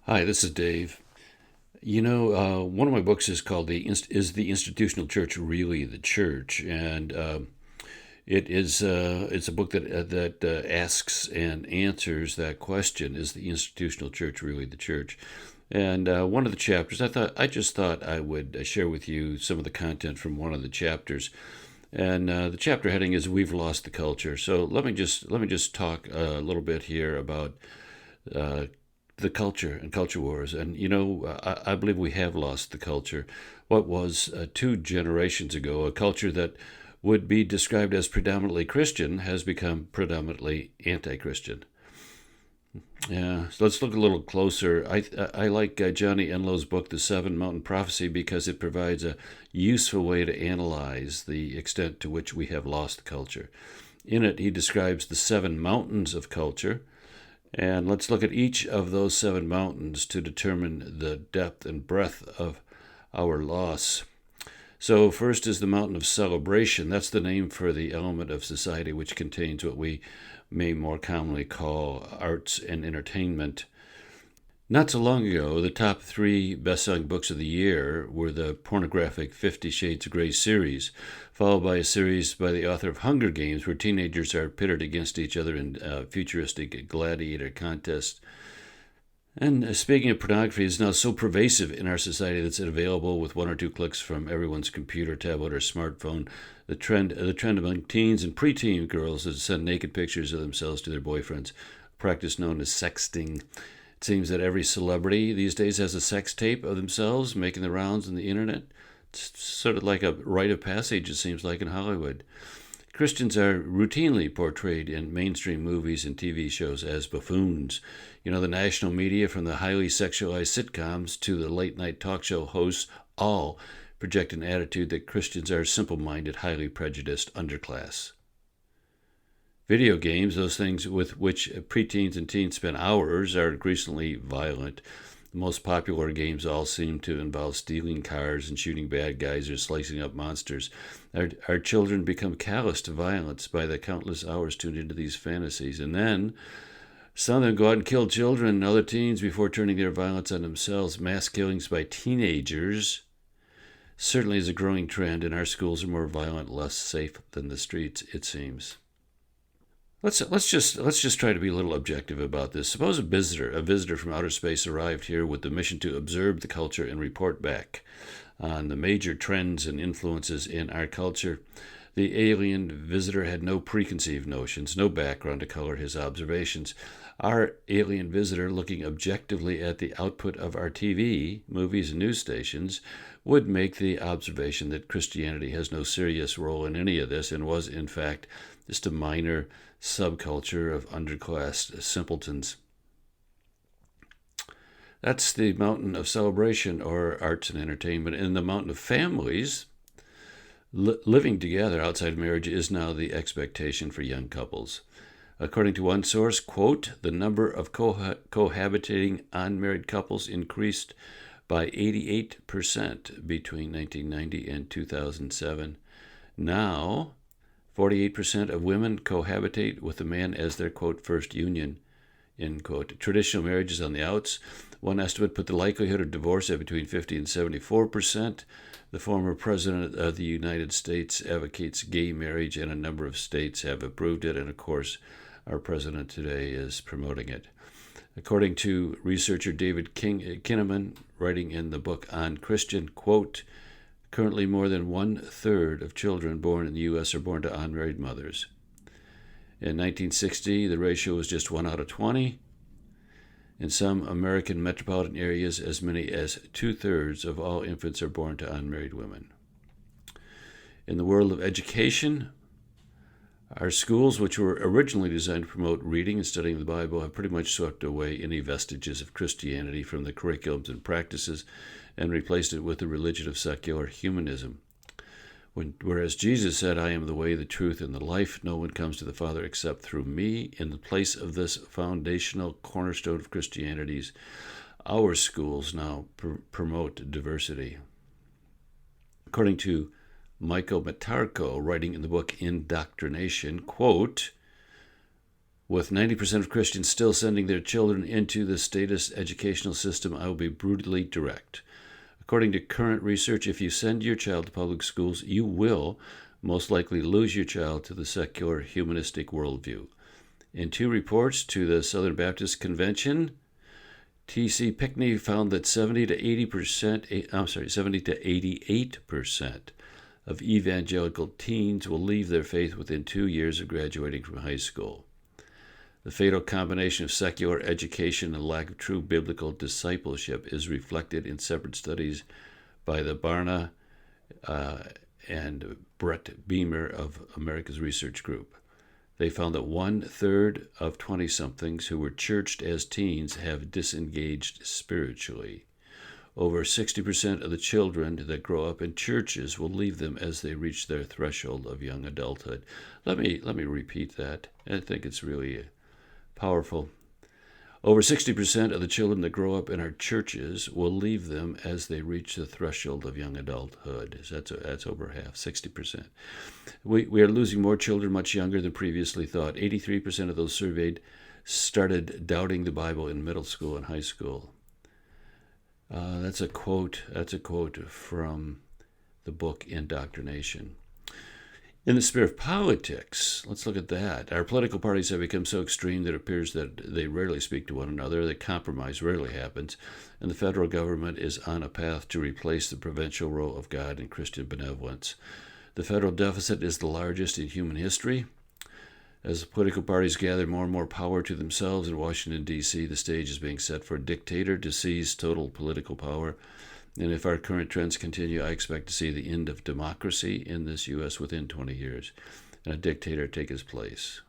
Hi, this is Dave. One of my books is called "Is the Institutional Church Really the Church?" And it's a book that asks and answers that question: Is the institutional church really the church? And one of the chapters, I just thought I would share with you some of the content from one of the chapters. And the chapter heading is "We've Lost the Culture." So let me just talk a little bit here about uh, the culture and culture wars. And I believe we have lost the culture. What was 2 generations ago a culture that would be described as predominantly Christian has become predominantly anti-Christian. Yeah, so let's look a little closer. I like Johnny Enlow's book, The Seven Mountain Prophecy, because it provides a useful way to analyze the extent to which we have lost culture. In it, he describes the 7 mountains of culture, and let's look at each of those 7 mountains to determine the depth and breadth of our loss. So, first is the mountain of celebration. That's the name for the element of society which contains what we may more commonly call arts and entertainment. Not so long ago, the top 3 best-selling books of the year were the pornographic 50 Shades of Grey series, followed by a series by the author of Hunger Games, where teenagers are pitted against each other in futuristic gladiator contests. And speaking of pornography, it's now so pervasive in our society that it's available with 1 or 2 clicks from everyone's computer, tablet, or smartphone. The trend among teens and preteen girls is to send naked pictures of themselves to their boyfriends, a practice known as sexting. It seems that every celebrity these days has a sex tape of themselves making the rounds on the internet. It's sort of like a rite of passage, it seems like, in Hollywood. Christians are routinely portrayed in mainstream movies and TV shows as buffoons. The national media, from the highly sexualized sitcoms to the late night talk show hosts, all project an attitude that Christians are simple minded, highly prejudiced underclass. Video games, those things with which preteens and teens spend hours, are increasingly violent. The most popular games all seem to involve stealing cars and shooting bad guys or slicing up monsters. Our children become callous to violence by the countless hours tuned into these fantasies. And then some of them go out and kill children and other teens before turning their violence on themselves. Mass killings by teenagers certainly is a growing trend, and our schools are more violent, less safe than the streets, it seems. Let's just try to be a little objective about this. Suppose a visitor from outer space arrived here with the mission to observe the culture and report back on the major trends and influences in our culture. The alien visitor had no preconceived notions, no background to color his observations. Our alien visitor, looking objectively at the output of our TV, movies, and news stations, would make the observation that Christianity has no serious role in any of this and was, in fact, just a minor subculture of underclass simpletons. That's the mountain of celebration or arts and entertainment. In the mountain of families, living together outside of marriage is now the expectation for young couples. According to one source, quote, the number of cohabitating unmarried couples increased by 88% between 1990 and 2007. Now, 48% of women cohabitate with a man as their, quote, first union, end quote. Traditional marriages on the outs. One estimate put the likelihood of divorce at between 50 and 74%. The former president of the United States advocates gay marriage, and a number of states have approved it, and of course, our president today is promoting it. According to researcher David Kinnaman, writing in the book On Christian, quote, currently more than 1/3 of children born in the U.S. are born to unmarried mothers. In 1960, the ratio was just 1 out of 20. In some American metropolitan areas, as many as 2/3 of all infants are born to unmarried women. In the world of education, our schools, which were originally designed to promote reading and studying the Bible, have pretty much swept away any vestiges of Christianity from the curriculums and practices and replaced it with the religion of secular humanism. Whereas Jesus said, I am the way, the truth, and the life, no one comes to the Father except through me. In the place of this foundational cornerstone of Christianity's, our schools now promote diversity. According to Michael Matarko, writing in the book Indoctrination, quote, With 90% of Christians still sending their children into the status educational system, I will be brutally direct. According to current research, if you send your child to public schools, you will most likely lose your child to the secular humanistic worldview. In 2 reports to the Southern Baptist Convention, T.C. Pickney found that 70 to 88% of evangelical teens will leave their faith within 2 years of graduating from high school. The fatal combination of secular education and lack of true biblical discipleship is reflected in separate studies by the Barna and Brett Beamer of America's Research Group. They found that 1/3 of 20-somethings who were churched as teens have disengaged spiritually. Over 60% of the children that grow up in churches will leave them as they reach their threshold of young adulthood. Let me repeat that. I think it's really powerful. Over 60% of the children that grow up in our churches will leave them as they reach the threshold of young adulthood. That's over half, 60%. We are losing more children much younger than previously thought. 83% of those surveyed started doubting the Bible in middle school and high school. That's a quote from the book Indoctrination. In the sphere of politics, let's look at that. Our political parties have become so extreme that it appears that they rarely speak to one another, that compromise rarely happens, and the federal government is on a path to replace the provincial role of God and Christian benevolence. The federal deficit is the largest in human history. As the political parties gather more and more power to themselves in Washington, D.C., the stage is being set for a dictator to seize total political power. And if our current trends continue, I expect to see the end of democracy in this U.S. within 20 years, and a dictator take his place.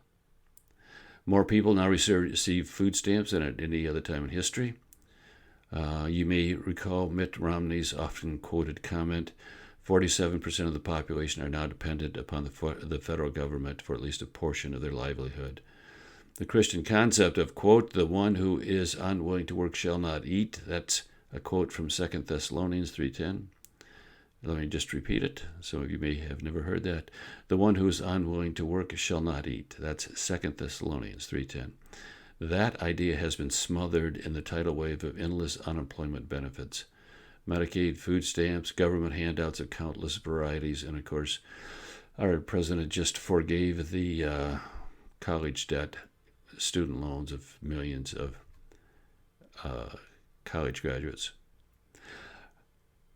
More people now receive food stamps than at any other time in history. You may recall Mitt Romney's often quoted comment, 47% of the population are now dependent upon the federal government for at least a portion of their livelihood. The Christian concept of, quote, the one who is unwilling to work shall not eat, that's a quote from 2 Thessalonians 3:10. Let me just repeat it. Some of you may have never heard that. The one who is unwilling to work shall not eat. That's 2 Thessalonians 3:10. That idea has been smothered in the tidal wave of endless unemployment benefits. Medicaid, food stamps, government handouts of countless varieties, and of course, our president just forgave the college debt, student loans of millions of college graduates.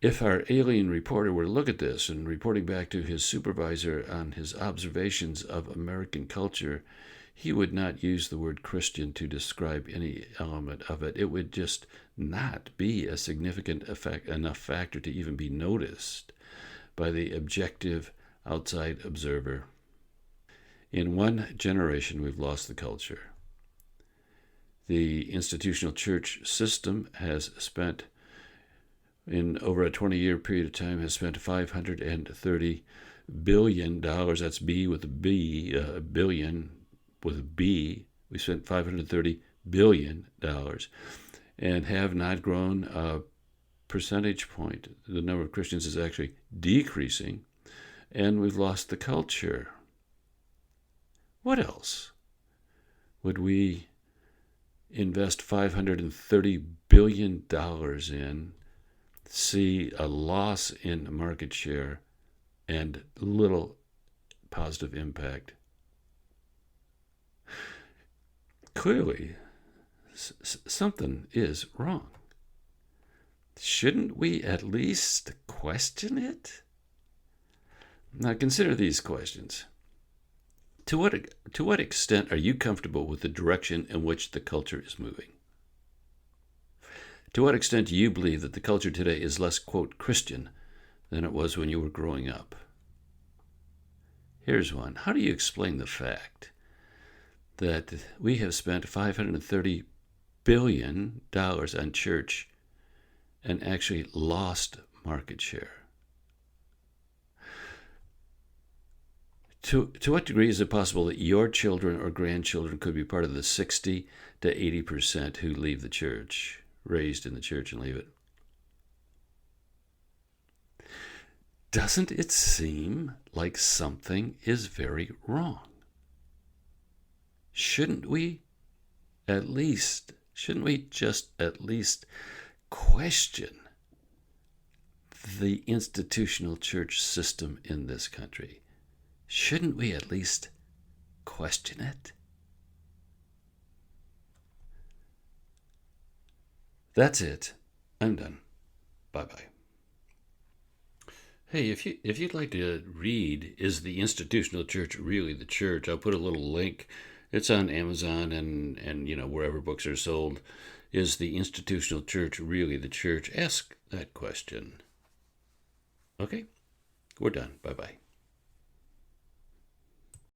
If our alien reporter were to look at this and reporting back to his supervisor on his observations of American culture, he would not use the word Christian to describe any element of it. It would just not be a significant enough factor to even be noticed by the objective outside observer. In one generation, we've lost the culture. The institutional church system has spent, in over a 20-year period of time, has spent $530 billion. That's B with a B, billion with a B. We spent $530 billion and have not grown a percentage point. The number of Christians is actually decreasing, and we've lost the culture. What else would we invest $530 billion in, see a loss in market share, and little positive impact? Clearly, something is wrong. Shouldn't we at least question it? Now consider these questions. To what extent are you comfortable with the direction in which the culture is moving? To what extent do you believe that the culture today is less, quote, Christian than it was when you were growing up? Here's one. How do you explain the fact that we have spent $530 billion on church and actually lost market share? To what degree is it possible that your children or grandchildren could be part of the 60 to 80% who leave the church, raised in the church and leave it? Doesn't it seem like something is very wrong? shouldn't we just at least question the institutional church system in this country? Shouldn't we at least question it? That's it. I'm done. Bye-bye. Hey, if you'd like to read "Is the Institutional Church Really the Church?" I'll put a little link. It's on Amazon and wherever books are sold. Is the institutional church really the church? Ask that question. Okay, we're done. Bye-bye.